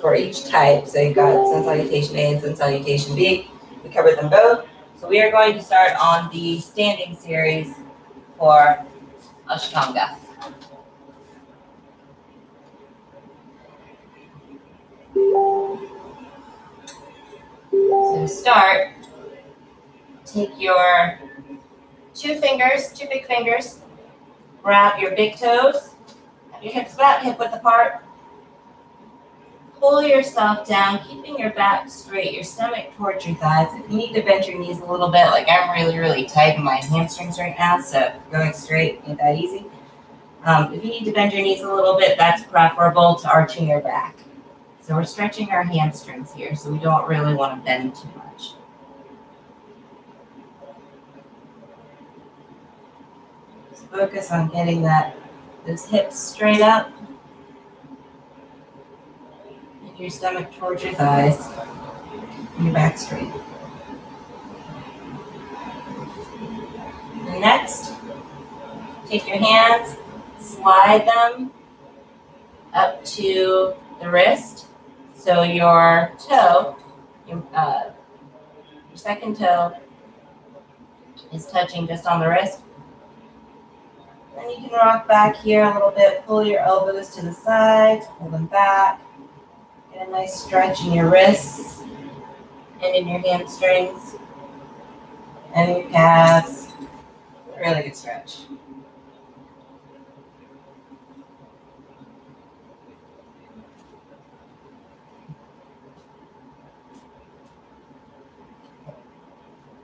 for each type. So you've got Sun Salutation A and Sun Salutation B. We covered them both. So we are going to start on the standing series for Ashtanga. So to start, take your two big fingers, grab your big toes, have your hips about hip width apart. Pull yourself down, keeping your back straight, your stomach towards your thighs. If you need to bend your knees a little bit, like I'm really, really tight in my hamstrings right now, so going straight ain't that easy. If you need to bend your knees a little bit, that's preferable to arching your back. So we're stretching our hamstrings here, so we don't really want to bend too much. Just focus on getting those hips straight up. And your stomach towards your thighs. And your back straight. And next, take your hands, slide them up to the wrist. So your toe, your second toe is touching just on the wrist. Then you can rock back here a little bit, pull your elbows to the sides, pull them back. Get a nice stretch in your wrists and in your hamstrings and your calves. Really good stretch.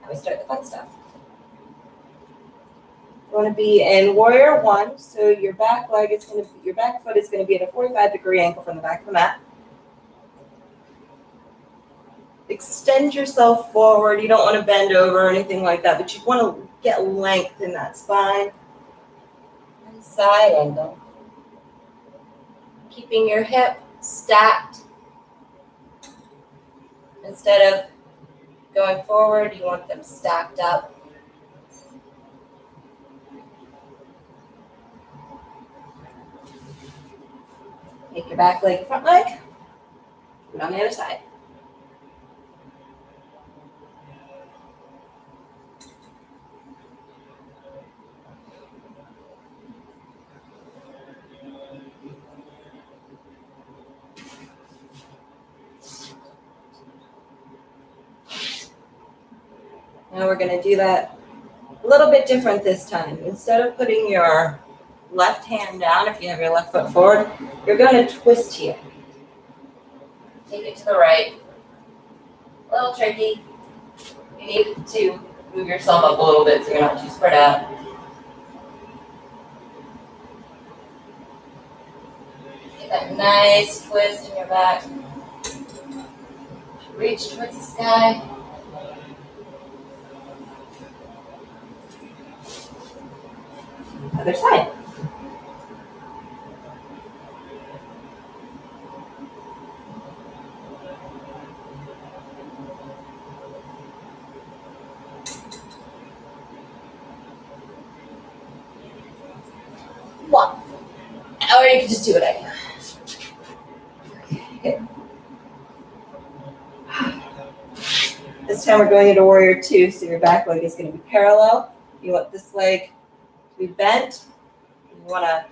Now we start the fun stuff. You want to be in warrior one, so your back foot is going to be at a 45-degree angle from the back of the mat. Extend yourself forward. You don't want to bend over or anything like that, but you want to get length in that spine. And side angle. Keeping your hip stacked. Instead of going forward, you want them stacked up. Take your back leg, front leg. Put it on the other side. Now we're going to do that a little bit different this time. Instead of putting your left hand down, if you have your left foot forward, you're going to twist here. Take it to the right. A little tricky. You need to move yourself up a little bit so you're not too spread out. Get that nice twist in your back. Reach towards the sky. Other side. One. Or you can just do what I do. Okay. This time we're going into warrior two, so your back leg is going to be parallel. You want this leg to be bent. You want to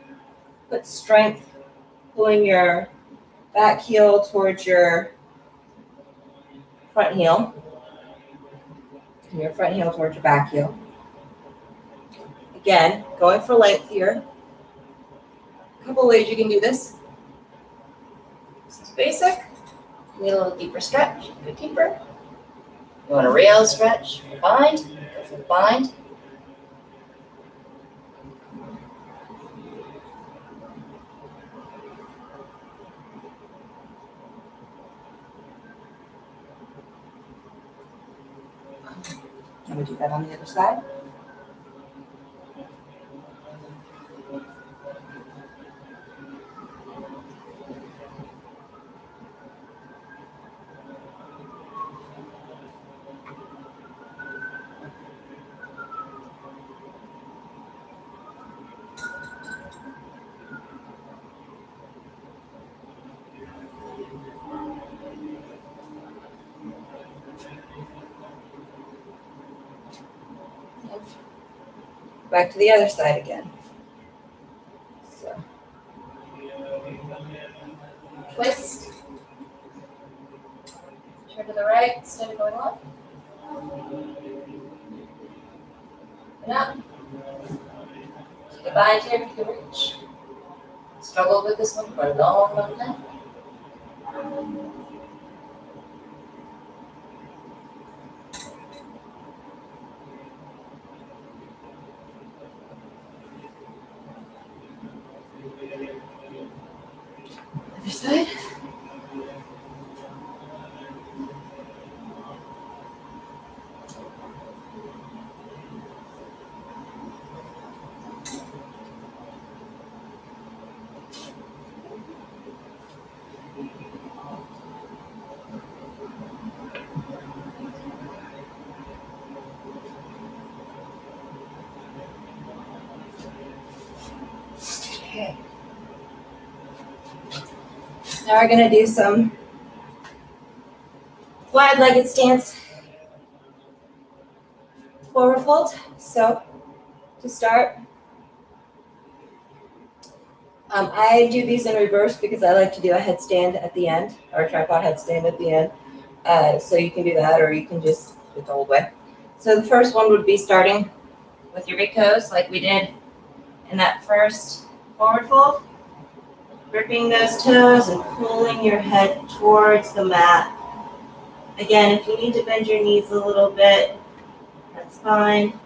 put strength, pulling your back heel towards your front heel. And your front heel towards your back heel. Again, going for length here. A couple ways you can do this. This is basic. You need a little deeper stretch. Go deeper. You want a real stretch for bind. Go for the bind. And we do that on the other side. Back to the other side again. So, twist. Turn to the right instead of going up. And up. Take a bind here if you can reach. Struggled with this one for a long, long time. Other side. Okay. Now we're going to do some wide-legged stance forward fold. So to start, I do these in reverse because I like to do a headstand at the end, or a tripod headstand at the end. So you can do that, or you can just do it the old way. So the first one would be starting with your big toes, like we did in that first forward fold. Gripping those toes and pulling your head towards the mat. Again, if you need to bend your knees a little bit, that's fine.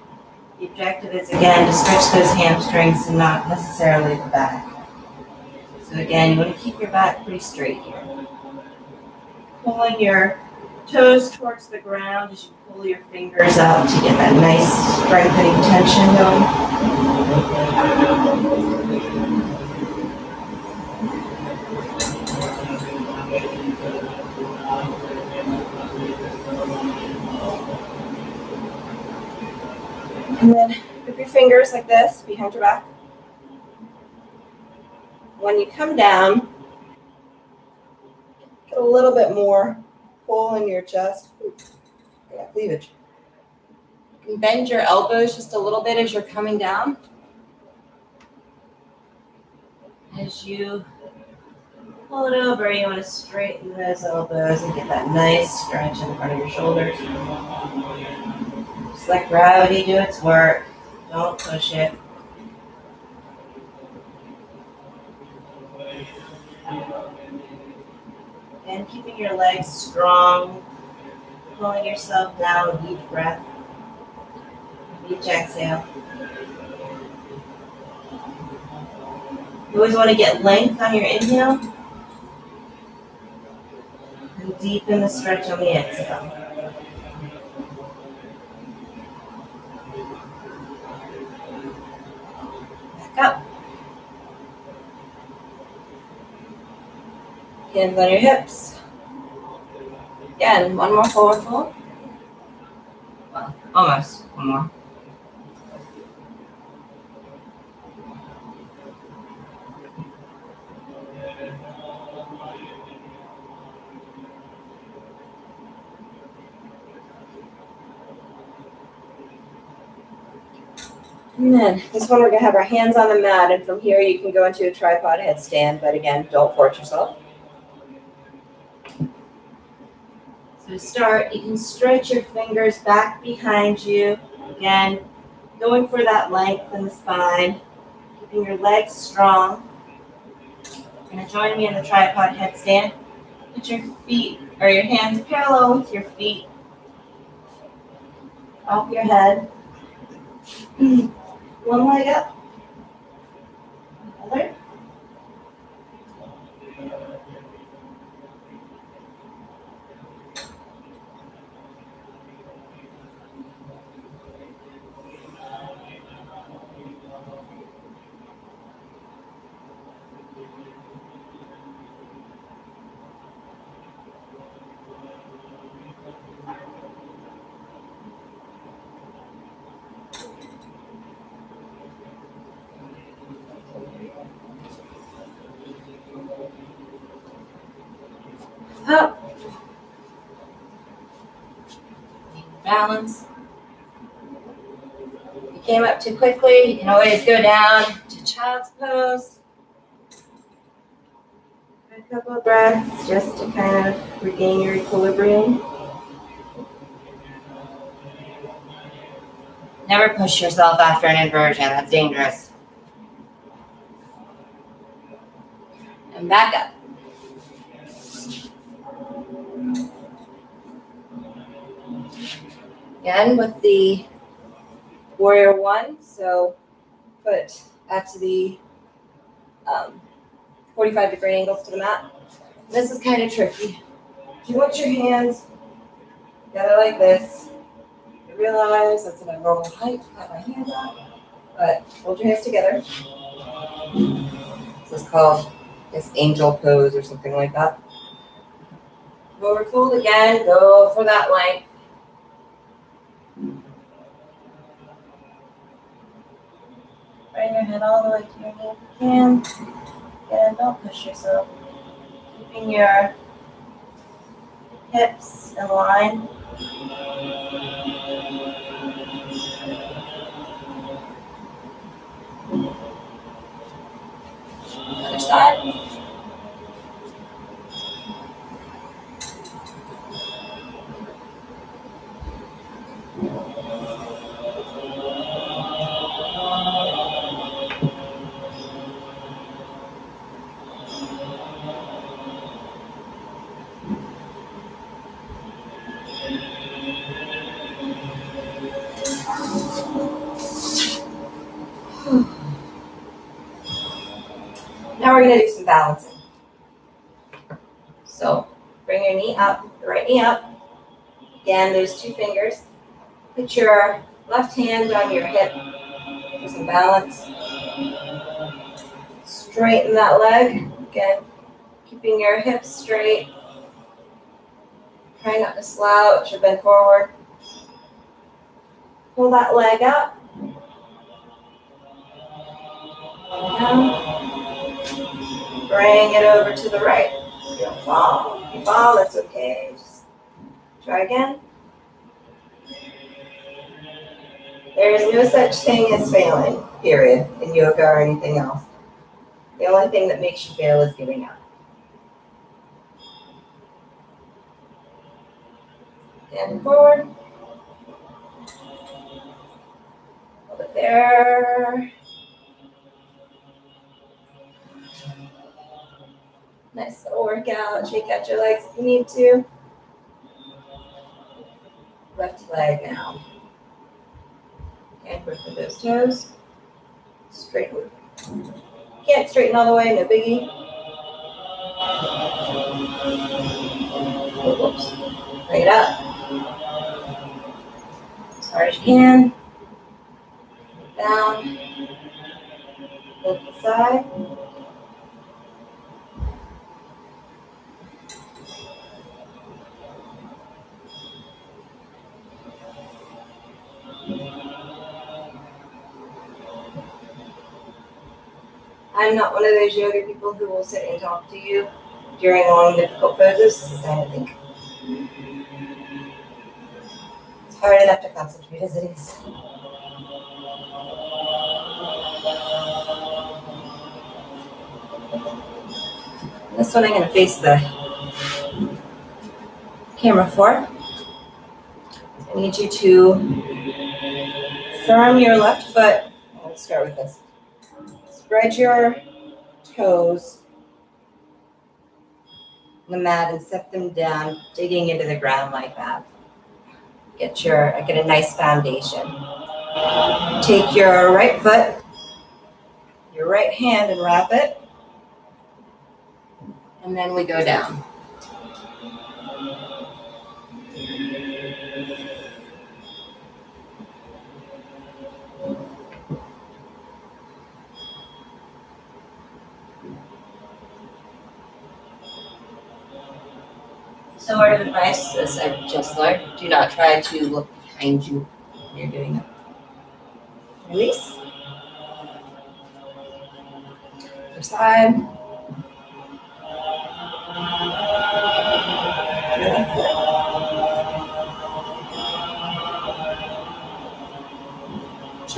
The objective is, again, to stretch those hamstrings and not necessarily the back. So again, you want to keep your back pretty straight here. Pulling your toes towards the ground as you pull your fingers out to get that nice strengthening tension going. And then grip your fingers like this behind your back. When you come down, get a little bit more pull in your chest. Yeah, cleavage. You can bend your elbows just a little bit as you're coming down. As you pull it over, you want to straighten those elbows and get that nice stretch in the front of your shoulders. Just let gravity do its work. Don't push it. And keeping your legs strong, pulling yourself down with each breath, each exhale. You always want to get length on your inhale and deepen the stretch on the exhale. Back up. Hands on your hips. Again, one more forward fold. Well, almost. One more. And then this one we're going to have our hands on the mat, and from here you can go into a tripod headstand, but again, don't force yourself. So to start, you can stretch your fingers back behind you. Again, going for that length in the spine, keeping your legs strong. You're going to join me in the tripod headstand. Put your feet or your hands parallel with your feet. Off your head. One leg up. Other. Up. Balance. If you came up too quickly, you can always go down to child's pose. A couple of breaths just to kind of regain your equilibrium. Never push yourself after an inversion. That's dangerous. And back up. Again with the warrior one. So put at the 45-degree angles to the mat. This is kind of tricky. You want your hands together like this. You realize that's an abnormal height. Got my hands up, but hold your hands together. This is called angel pose or something like that. Forward fold again. Go for that length. Bring your head all the way to your knee if you can. Again, don't push yourself. Keeping your hips in line. Other side. Now we're going to do some balancing. So bring your knee up, the right knee up. Again, those two fingers. Put your left hand on your hip for some balance. Straighten that leg. Again, keeping your hips straight. Try not to slouch or bend forward. Pull that leg up. Down. Bring it over to the right. You don't fall. If you fall, that's okay. Just try again. There is no such thing as failing, period, in yoga or anything else. The only thing that makes you fail is giving up. And forward. Hold it there. Nice little workout. Shake out your legs if you need to. Left leg now. And work with those toes. Straighten. Can't straighten all the way, no biggie. Whoops. Bring it up. As far as you can. Down. Lift the side. I'm not one of those yoga people who will sit and talk to you during long, difficult poses. This is kind of think. It's hard enough to concentrate as it is. This one I'm going to face the camera for. I need you to firm your left foot. Let's start with this. Spread your toes on the mat and set them down, digging into the ground like that. Get a nice foundation. Take your right foot, your right hand, and wrap it. And then we go down. So word of advice, as I've just learned, do not try to look behind you when you're doing it. Release. Other side.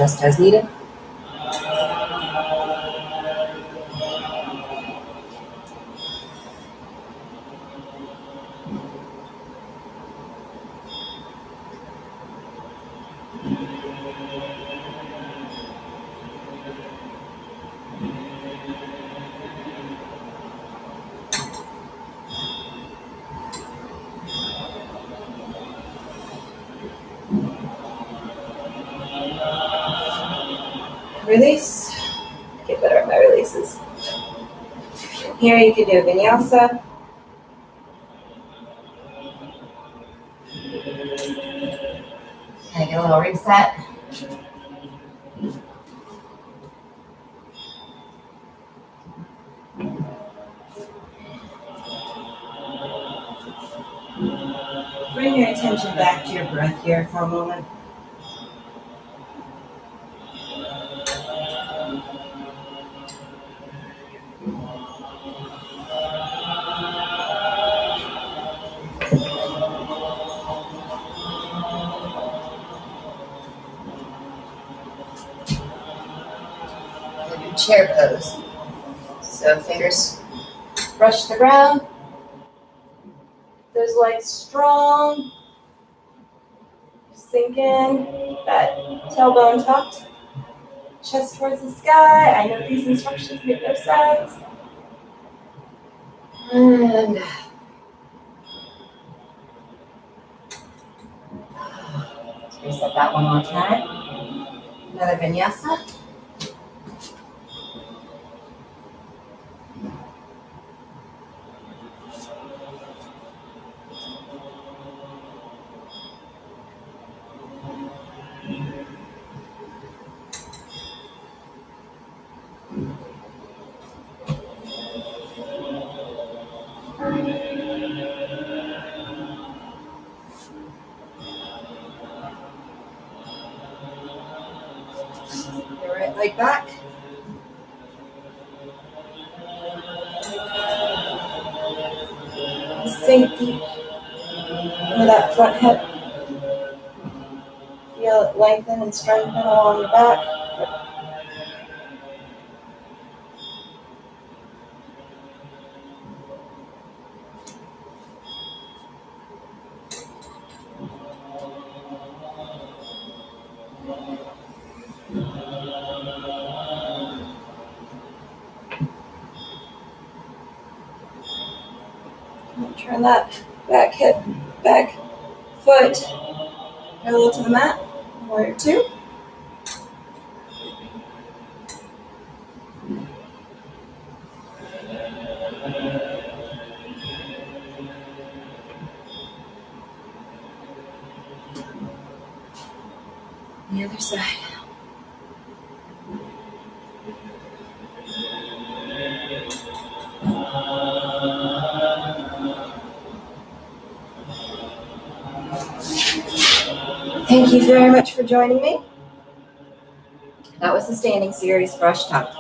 Adjust as needed. Release. Get better at my releases. Here you can do vinyasa. Can I get a little reset? Bring your attention back to your breath here for a moment. Chair pose. So fingers brush the ground. Those legs strong. Sink in. That tailbone tucked. Chest towards the sky. I know these instructions make no sense. And let's reset that one more time. Another vinyasa. Your right leg back. Sink deep into that front hip. Feel it lengthen and strengthen along the back. Turn that back hip, back foot parallel to the mat. Warrior two. The other side. Thank you very much for joining me. That was the standing series for Ashtanga.